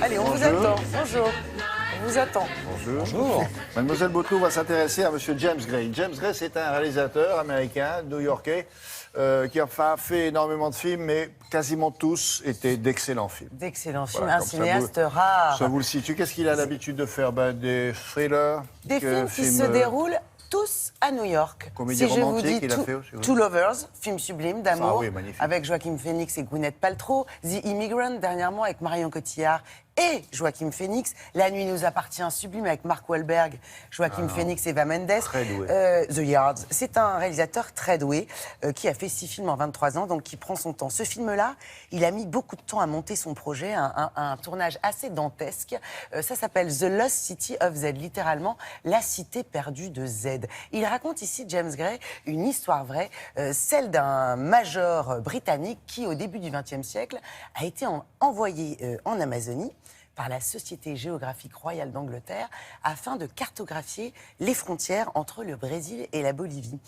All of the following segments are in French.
Allez, on vous attend. Bonjour. On vous attend. Bonjour. Mademoiselle Botto va s'intéresser à Monsieur James Gray. James Gray, c'est un réalisateur américain, new-yorkais, qui a fait énormément de films, mais quasiment tous étaient d'excellents films. D'excellents films, Voilà, un cinéaste rare. Ça vous le situe. Qu'est-ce qu'il a l'habitude de faire? Des thrillers. Des films qui se déroulent tous à New York. Comédie romantique, il a fait aussi. Two Lovers, film sublime d'amour, oui, magnifique. avec Joaquin Phoenix et Gwyneth Paltrow. The Immigrant, dernièrement, avec Marion Cotillard et Joaquin Phoenix. La nuit nous appartient, sublime, avec Mark Wahlberg, Joaquin Phoenix et Eva Mendes. Très doué. The Yards. C'est un réalisateur très doué qui a fait 6 films en 23 ans, donc qui prend son temps. Ce film-là, il a mis beaucoup de temps à monter son projet, un tournage assez dantesque. Ça s'appelle The Lost City of Z, littéralement la cité perdue de Z. Il raconte ici, James Gray, une histoire vraie, celle d'un major britannique qui, au début du XXe siècle, a été envoyé en Amazonie par la Société géographique royale d'Angleterre afin de cartographier les frontières entre le Brésil et la Bolivie.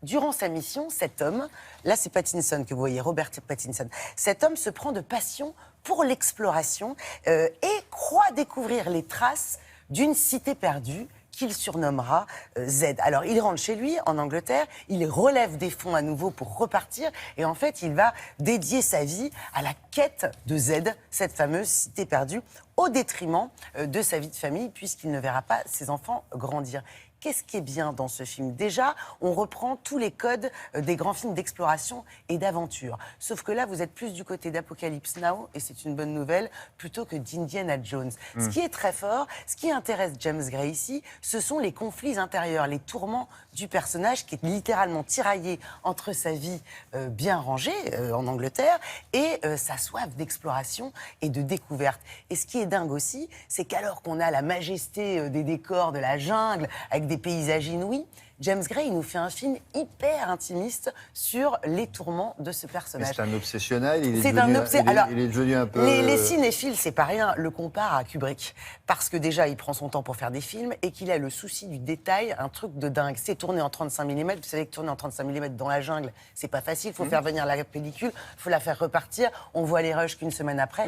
Durant sa mission, cet homme, là c'est Pattinson que vous voyez, Robert Pattinson, cet homme se prend de passion pour l'exploration et croit découvrir les traces d'une cité perdue qu'il surnommera Z. Alors, il rentre chez lui, en Angleterre, il relève des fonds à nouveau pour repartir, et en fait, il va dédier sa vie à la quête de Z, cette fameuse cité perdue, au détriment de sa vie de famille, puisqu'il ne verra pas ses enfants grandir. Qu'est-ce qui est bien dans ce film? Déjà, on reprend tous les codes des grands films d'exploration et d'aventure. Sauf que là, vous êtes plus du côté d'Apocalypse Now, et c'est une bonne nouvelle, plutôt que d'Indiana Jones. Ce qui est très fort, ce qui intéresse James Gray ici, ce sont les conflits intérieurs, les tourments du personnage qui est littéralement tiraillé entre sa vie bien rangée en Angleterre et sa soif d'exploration et de découverte. Et ce qui est dingue aussi, c'est qu'alors qu'on a la majesté des décors de la jungle, avec des paysages inouïs, James Gray, il nous fait un film hyper intimiste sur les tourments de ce personnage. C'est un obsessionnel, il est devenu un peu... Les cinéphiles, c'est pas rien, le comparent à Kubrick. Parce que déjà, il prend son temps pour faire des films et qu'il a le souci du détail, un truc de dingue. C'est tourné en 35 mm, vous savez que tourner en 35 mm dans la jungle, c'est pas facile, il faut faire venir la pellicule, il faut la faire repartir, on voit les rushs qu'une semaine après.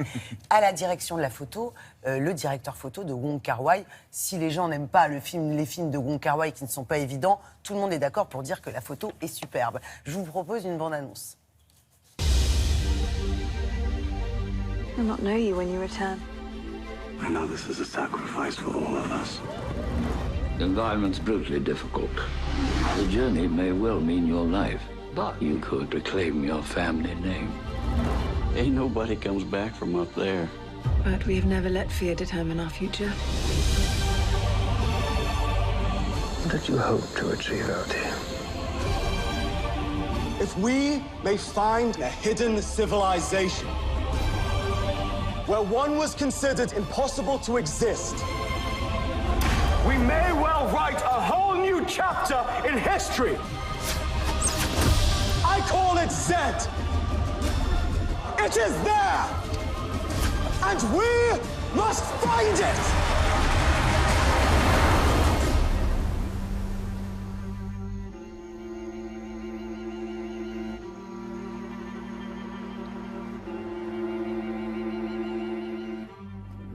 À la direction de la photo, le directeur photo de Wong Kar-wai, si les gens n'aiment pas les films de Wong Kar-wai qui ne sont pas évidents, tout le monde est d'accord pour dire que la photo est superbe. Je vous propose une bande-annonce. I'll not know you when you return. I know this is a sacrifice for all of us. The environment's brutally difficult. The journey may well mean your life, but you could reclaim your family name. Ain't nobody comes back from up there. But we have never let fear determine our future. What did you hope to achieve out here? If we may find a hidden civilization where one was considered impossible to exist, we may well write a whole new chapter in history. I call it Z. It is there, and we must find it.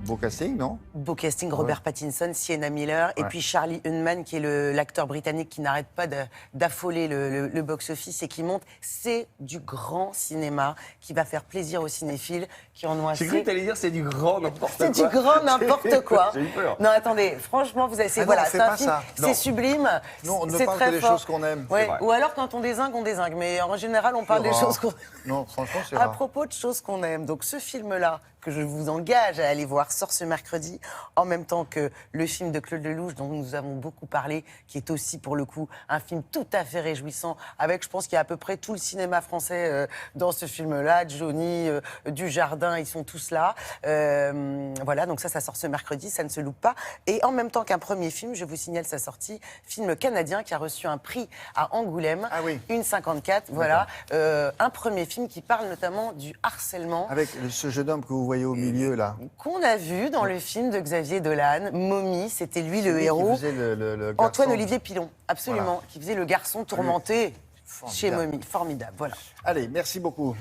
Beau casting, non? Beau casting, Robert Pattinson, Sienna Miller, et puis Charlie Hunnam, qui est l'acteur britannique qui n'arrête pas d'affoler le box-office et qui monte. C'est du grand cinéma qui va faire plaisir aux cinéphiles qui en ont assez. J'ai cru que t'allais dire c'est du grand n'importe quoi. C'est du grand n'importe quoi. J'ai eu peur. Non, attendez, franchement, vous avez... Ah non, voilà, on fait c'est un pas film, ça. c'est Non. sublime, Non, on ne c'est parle très que des fort. choses qu'on aime. Ouais. C'est vrai. Ou alors, quand on dézingue, on dézingue. Mais en général, on parle des rare. choses qu'on... Non, franchement, c'est À rare. propos de choses qu'on aime, donc ce film-là, que je vous engage à aller voir, sort ce mercredi, en même temps que le film de Claude Lelouch, dont nous avons beaucoup parlé, qui est aussi, pour le coup, un film tout à fait réjouissant, avec, je pense qu'il y a à peu près tout le cinéma français dans ce film-là, Johnny, Dujardin, ils sont tous là. Voilà, donc ça sort ce mercredi, ça ne se loupe pas. Et en même temps qu'un premier film, je vous signale sa sortie, film canadien qui a reçu un prix à Angoulême, Ah oui. une 54, voilà. Un premier film qui parle notamment du harcèlement. Avec ce jeune homme que vous voyez voyez au milieu, là. Qu'on a vu dans le film de Xavier Dolan, Mommy, c'était lui le Celui héros. qui faisait le garçon. Antoine-Olivier Pilon, absolument, Voilà. qui faisait le garçon tourmenté chez Formidable. Mommy. Formidable, voilà. Allez, merci beaucoup.